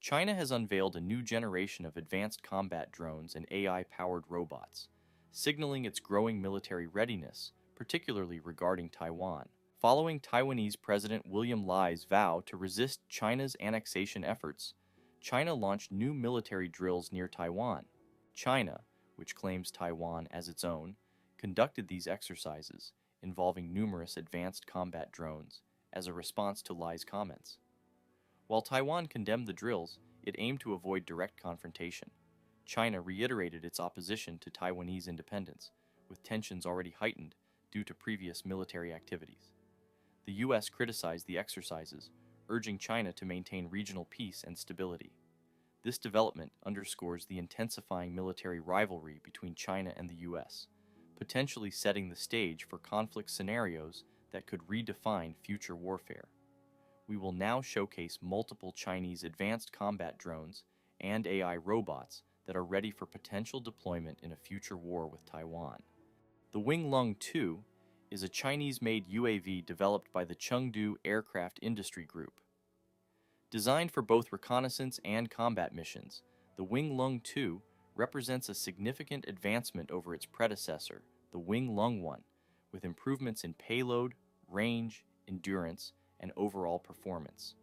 China has unveiled a new generation of advanced combat drones and AI-powered robots, signaling its growing military readiness, particularly regarding Taiwan. Following Taiwanese President William Lai's vow to resist China's annexation efforts, China launched new military drills near Taiwan. China, which claims Taiwan as its own, conducted these exercises, involving numerous advanced combat drones, as a response to Lai's comments. While Taiwan condemned the drills, it aimed to avoid direct confrontation. China reiterated its opposition to Taiwanese independence, with tensions already heightened due to previous military activities. The U.S. criticized the exercises, urging China to maintain regional peace and stability. This development underscores the intensifying military rivalry between China and the U.S., potentially setting the stage for conflict scenarios that could redefine future warfare. We will now showcase multiple Chinese advanced combat drones and AI robots that are ready for potential deployment in a future war with Taiwan. The Loong 2 is a Chinese-made UAV developed by the Chengdu Aircraft Industry Group. Designed for both reconnaissance and combat missions, the Loong 2 represents a significant advancement over its predecessor, the Loong 1, with improvements in payload, range, endurance, and overall performance.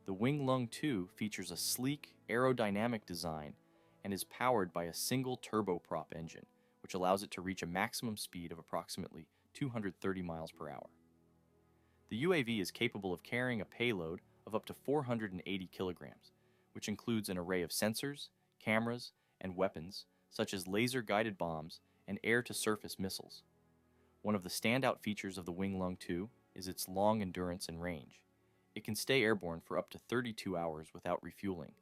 The Loong 2 features a sleek, aerodynamic design and is powered by a single turboprop engine, which allows it to reach a maximum speed of approximately 230 miles per hour. The UAV is capable of carrying a payload of up to 480 kilograms, which includes an array of sensors, cameras, and weapons, such as laser-guided bombs and air-to-surface missiles. One of the standout features of the Loong 2 is its long endurance and range. It can stay airborne for up to 32 hours without refueling,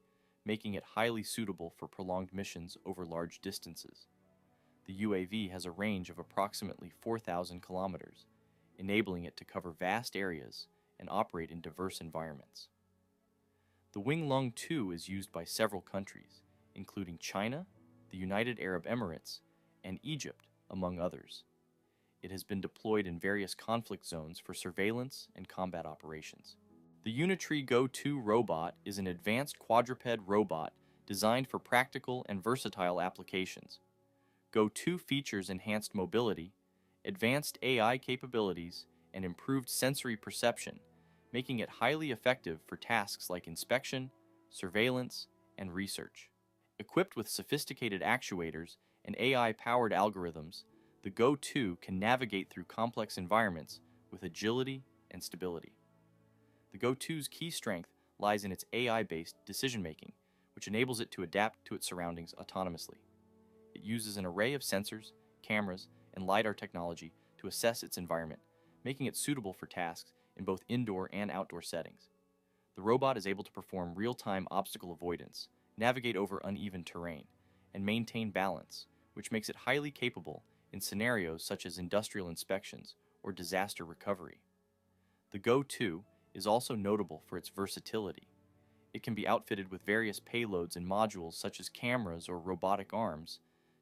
making it highly suitable for prolonged missions over large distances. The UAV has a range of approximately 4,000 kilometers, enabling it to cover vast areas and operate in diverse environments. The Loong 2 is used by several countries, including China, the United Arab Emirates, and Egypt, among others. It has been deployed in various conflict zones for surveillance and combat operations. The Unitree Go2 Robot is an advanced quadruped robot designed for practical and versatile applications. Go2 features enhanced mobility, advanced AI capabilities, and improved sensory perception, making it highly effective for tasks like inspection, surveillance, and research. Equipped with sophisticated actuators and AI-powered algorithms, the Go2 can navigate through complex environments with agility and stability. The Go2's key strength lies in its AI-based decision-making, which enables it to adapt to its surroundings autonomously. It uses an array of sensors, cameras, and LiDAR technology to assess its environment, making it suitable for tasks in both indoor and outdoor settings. The robot is able to perform real-time obstacle avoidance, navigate over uneven terrain, and maintain balance, which makes it highly capable in scenarios such as industrial inspections or disaster recovery. The Go2 is also notable for its versatility. It can be outfitted with various payloads and modules such as cameras or robotic arms,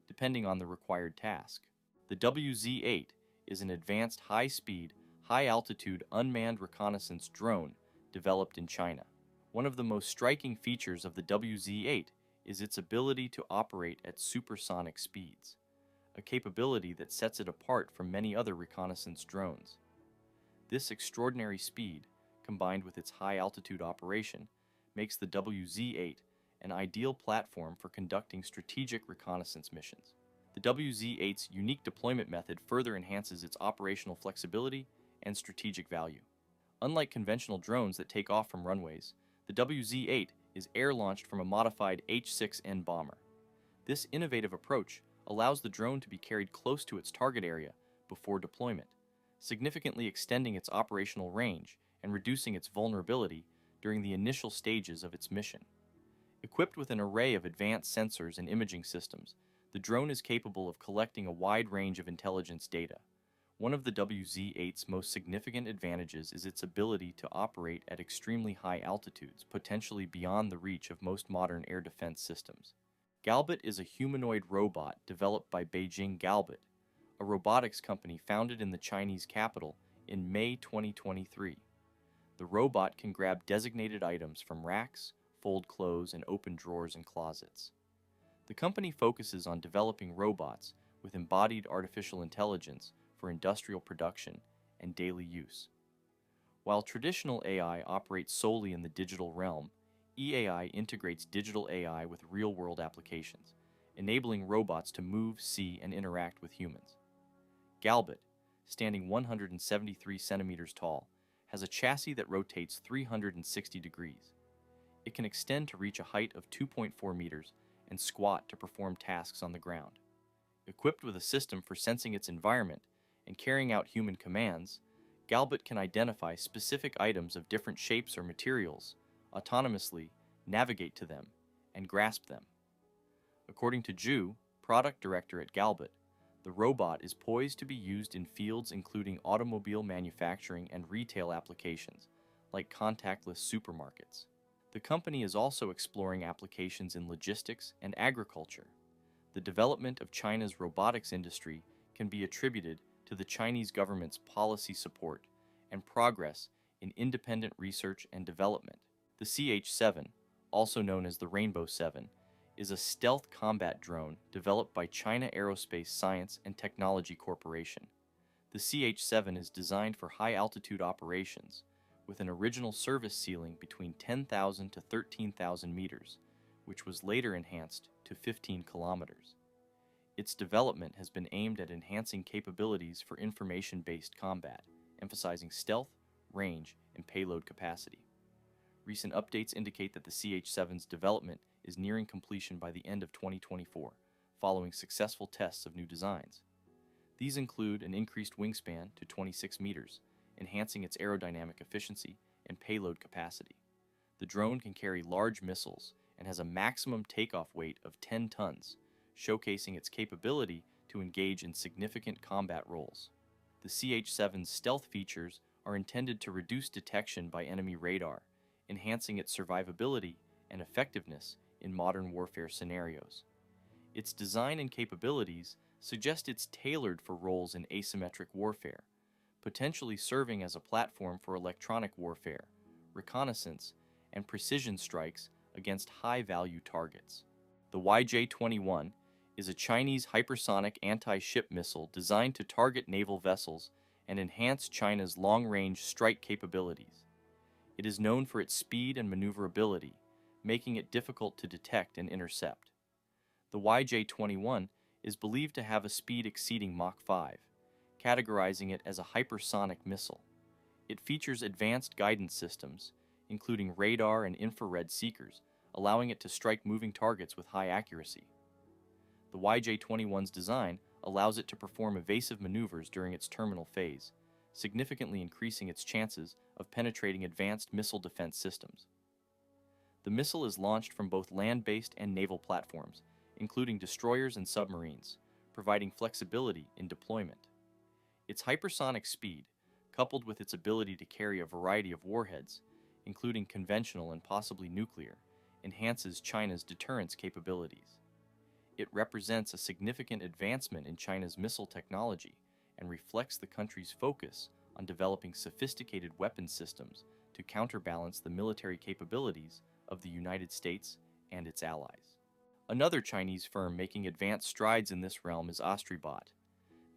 depending on the required task. The WZ-8 is an advanced high-speed, high-altitude unmanned reconnaissance drone developed in China. One of the most striking features of the WZ-8 is its ability to operate at supersonic speeds, a capability that sets it apart from many other reconnaissance drones. This extraordinary speed, combined with its high-altitude operation, makes the WZ-8 an ideal platform for conducting strategic reconnaissance missions. The WZ-8's unique deployment method further enhances its operational flexibility and strategic value. Unlike conventional drones that take off from runways, the WZ-8 is air-launched from a modified H-6N bomber. This innovative approach allows the drone to be carried close to its target area before deployment, significantly extending its operational range and reducing its vulnerability during the initial stages of its mission. Equipped with an array of advanced sensors and imaging systems, the drone is capable of collecting a wide range of intelligence data. One of the WZ-8's most significant advantages is its ability to operate at extremely high altitudes, potentially beyond the reach of most modern air defense systems. Galbot is a humanoid robot developed by Beijing Galbot, a robotics company founded in the Chinese capital in May 2023. The robot can grab designated items from racks, fold clothes, and open drawers and closets. The company focuses on developing robots with embodied artificial intelligence for industrial production and daily use. While traditional AI operates solely in the digital realm, EAI integrates digital AI with real-world applications, enabling robots to move, see, and interact with humans. Galbot, standing 173 centimeters tall, has a chassis that rotates 360 degrees. It can extend to reach a height of 2.4 meters and squat to perform tasks on the ground. Equipped with a system for sensing its environment and carrying out human commands, Galbot can identify specific items of different shapes or materials, autonomously navigate to them, and grasp them. According to Zhu, product director at Galbot, the robot is poised to be used in fields including automobile manufacturing and retail applications, like contactless supermarkets. The company is also exploring applications in logistics and agriculture. The development of China's robotics industry can be attributed to the Chinese government's policy support and progress in independent research and development. The CH-7, also known as the Rainbow 7, is a stealth combat drone developed by China Aerospace Science and Technology Corporation. The CH-7 is designed for high-altitude operations, with an original service ceiling between 10,000 to 13,000 meters, which was later enhanced to 15 kilometers. Its development has been aimed at enhancing capabilities for information-based combat, emphasizing stealth, range, and payload capacity. Recent updates indicate that the CH-7's development is nearing completion by the end of 2024, following successful tests of new designs. These include an increased wingspan to 26 meters, enhancing its aerodynamic efficiency and payload capacity. The drone can carry large missiles and has a maximum takeoff weight of 10 tons, showcasing its capability to engage in significant combat roles. The CH-7's stealth features are intended to reduce detection by enemy radar, enhancing its survivability and effectiveness in modern warfare scenarios. Its design and capabilities suggest it's tailored for roles in asymmetric warfare, potentially serving as a platform for electronic warfare, reconnaissance, and precision strikes against high-value targets. The YJ-21 is a Chinese hypersonic anti-ship missile designed to target naval vessels and enhance China's long-range strike capabilities. It is known for its speed and maneuverability, making it difficult to detect and intercept. The YJ-21 is believed to have a speed exceeding Mach 5, categorizing it as a hypersonic missile. It features advanced guidance systems, including radar and infrared seekers, allowing it to strike moving targets with high accuracy. The YJ-21's design allows it to perform evasive maneuvers during its terminal phase, significantly increasing its chances of penetrating advanced missile defense systems. The missile is launched from both land-based and naval platforms, including destroyers and submarines, providing flexibility in deployment. Its hypersonic speed, coupled with its ability to carry a variety of warheads, including conventional and possibly nuclear, enhances China's deterrence capabilities. It represents a significant advancement in China's missile technology and reflects the country's focus on developing sophisticated weapons systems to counterbalance the military capabilities of the United States and its allies. Another Chinese firm making advanced strides in this realm is Astribot.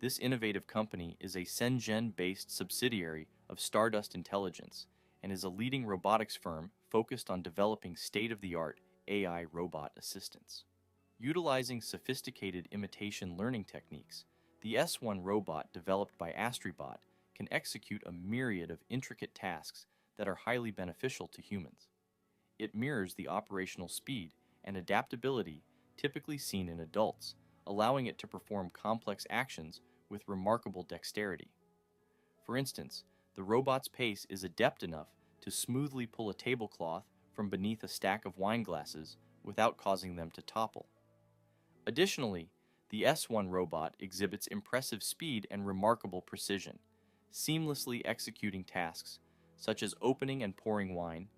This innovative company is a Shenzhen-based subsidiary of Stardust Intelligence and is a leading robotics firm focused on developing state-of-the-art AI robot assistants. Utilizing sophisticated imitation learning techniques, the S1 robot developed by Astribot can execute a myriad of intricate tasks that are highly beneficial to humans. It mirrors the operational speed and adaptability typically seen in adults, allowing it to perform complex actions with remarkable dexterity. For instance, the robot's pace is adept enough to smoothly pull a tablecloth from beneath a stack of wine glasses without causing them to topple. Additionally, the S1 robot exhibits impressive speed and remarkable precision, seamlessly executing tasks such as opening and pouring wine,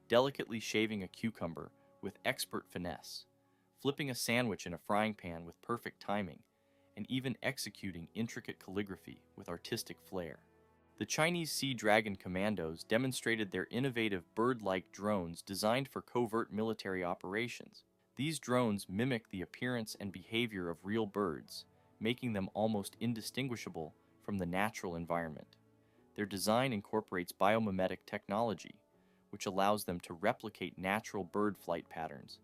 delicately shaving a cucumber with expert finesse, flipping a sandwich in a frying pan with perfect timing, and even executing intricate calligraphy with artistic flair. The Chinese Sea Dragon Commandos demonstrated their innovative bird-like drones designed for covert military operations. These drones mimic the appearance and behavior of real birds, making them almost indistinguishable from the natural environment. Their design incorporates biomimetic technology, which allows them to replicate natural bird flight patterns,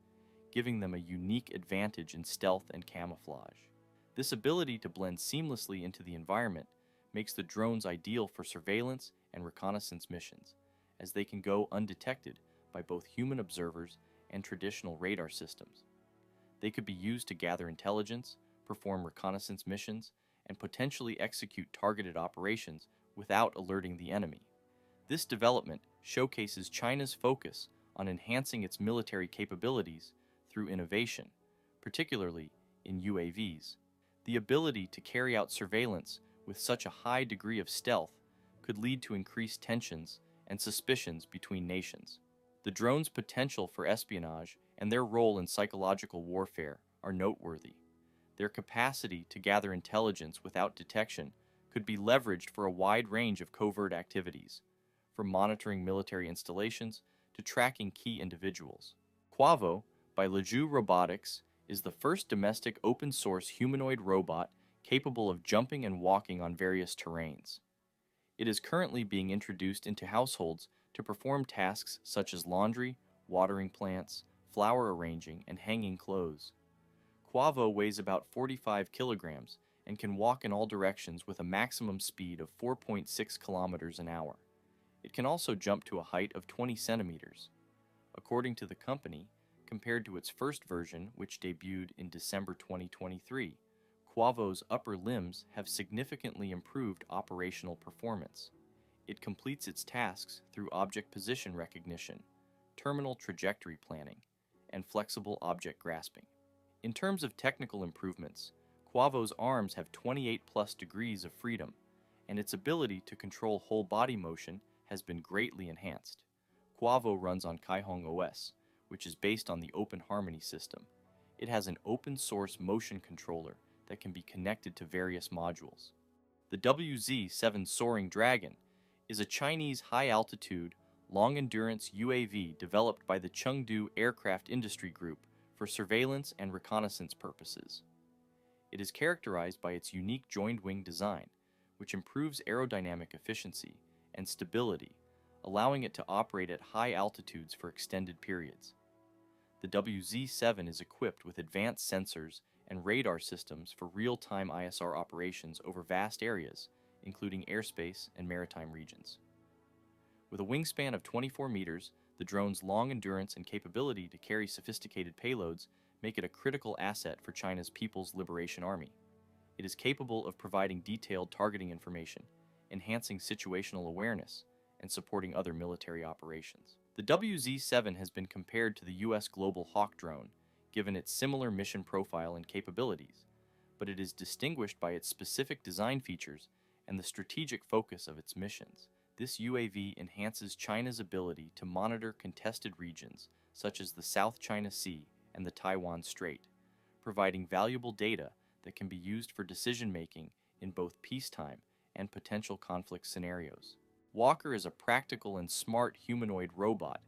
giving them a unique advantage in stealth and camouflage. This ability to blend seamlessly into the environment makes the drones ideal for surveillance and reconnaissance missions, as they can go undetected by both human observers and traditional radar systems. They could be used to gather intelligence, perform reconnaissance missions, and potentially execute targeted operations without alerting the enemy. This development showcases China's focus on enhancing its military capabilities through innovation, particularly in UAVs. The ability to carry out surveillance with such a high degree of stealth could lead to increased tensions and suspicions between nations. The drone's potential for espionage and their role in psychological warfare are noteworthy. Their capacity to gather intelligence without detection could be leveraged for a wide range of covert activities, from monitoring military installations to tracking key individuals. Kuavo, by Leju Robotics, is the first domestic open-source humanoid robot capable of jumping and walking on various terrains. It is currently being introduced into households to perform tasks such as laundry, watering plants, flower arranging, and hanging clothes. Kuavo weighs about 45 kilograms and can walk in all directions with a maximum speed of 4.6 kilometers an hour. It can also jump to a height of 20 centimeters. According to the company, compared to its first version, which debuted in December 2023, Kuavo's upper limbs have significantly improved operational performance. It completes its tasks through object position recognition, terminal trajectory planning, and flexible object grasping. In terms of technical improvements, Kuavo's arms have 28+ degrees of freedom, and its ability to control whole body motion has been greatly enhanced. Kuavo runs on Kaihong OS, which is based on the Open Harmony system. It has an open-source motion controller that can be connected to various modules. The WZ-7 Soaring Dragon is a Chinese high-altitude, long-endurance UAV developed by the Chengdu Aircraft Industry Group for surveillance and reconnaissance purposes. It is characterized by its unique joined-wing design, which improves aerodynamic efficiency and stability, allowing it to operate at high altitudes for extended periods. The WZ-7 is equipped with advanced sensors and radar systems for real-time ISR operations over vast areas, including airspace and maritime regions. With a wingspan of 24 meters, the drone's long endurance and capability to carry sophisticated payloads make it a critical asset for China's People's Liberation Army. It is capable of providing detailed targeting information, enhancing situational awareness, and supporting other military operations. The WZ-7 has been compared to the U.S. Global Hawk drone, given its similar mission profile and capabilities, but it is distinguished by its specific design features and the strategic focus of its missions. This UAV enhances China's ability to monitor contested regions such as the South China Sea and the Taiwan Strait, providing valuable data that can be used for decision-making in both peacetime and potential conflict scenarios. Walker is a practical and smart humanoid robot,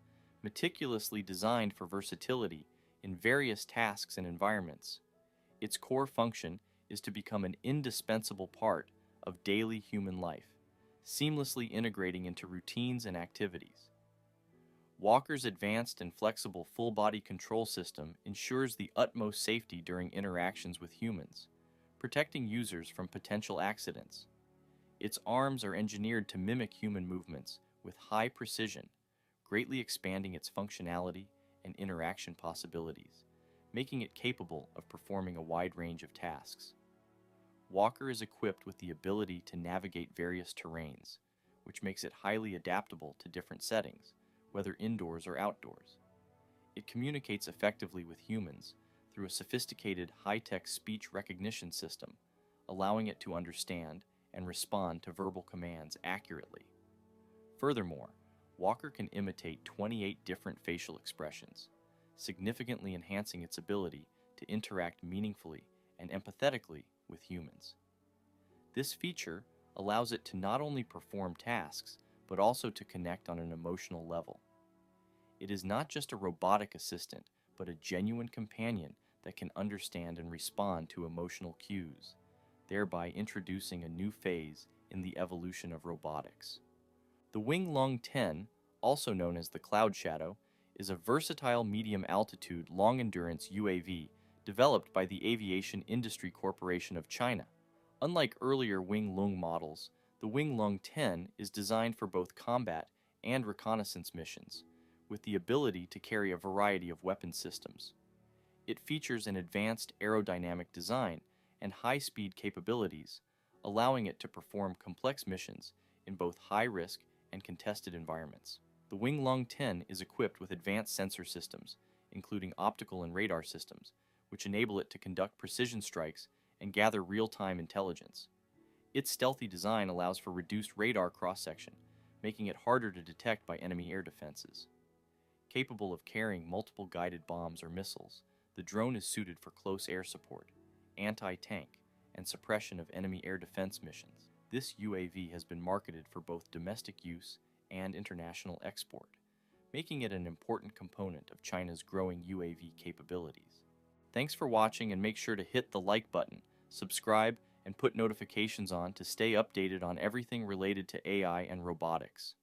meticulously designed for versatility in various tasks and environments. Its core function is to become an indispensable part of daily human life, seamlessly integrating into routines and activities. Walker's advanced and flexible full-body control system ensures the utmost safety during interactions with humans, protecting users from potential accidents. Its arms are engineered to mimic human movements with high precision, greatly expanding its functionality and interaction possibilities, making it capable of performing a wide range of tasks. Walker is equipped with the ability to navigate various terrains, which makes it highly adaptable to different settings, whether indoors or outdoors. It communicates effectively with humans through a sophisticated high-tech speech recognition system, allowing it to understand and respond to verbal commands accurately. Furthermore, Walker can imitate 28 different facial expressions, significantly enhancing its ability to interact meaningfully and empathetically with humans. This feature allows it to not only perform tasks, but also to connect on an emotional level. It is not just a robotic assistant, but a genuine companion that can understand and respond to emotional cues, thereby introducing a new phase in the evolution of robotics. The Loong 10, also known as the Cloud Shadow, is a versatile medium-altitude, long-endurance UAV developed by the Aviation Industry Corporation of China. Unlike earlier Loong models, the Loong 10 is designed for both combat and reconnaissance missions, with the ability to carry a variety of weapon systems. It features an advanced aerodynamic design and high-speed capabilities, allowing it to perform complex missions in both high-risk and contested environments. The Loong 10 is equipped with advanced sensor systems, including optical and radar systems, which enable it to conduct precision strikes and gather real-time intelligence. Its stealthy design allows for reduced radar cross-section, making it harder to detect by enemy air defenses. Capable of carrying multiple guided bombs or missiles, the drone is suited for close air support, anti-tank, and suppression of enemy air defense missions. This UAV has been marketed for both domestic use and international export, making it an important component of China's growing UAV capabilities. Thanks for watching, and make sure to hit the like button, subscribe, and put notifications on to stay updated on everything related to AI and robotics.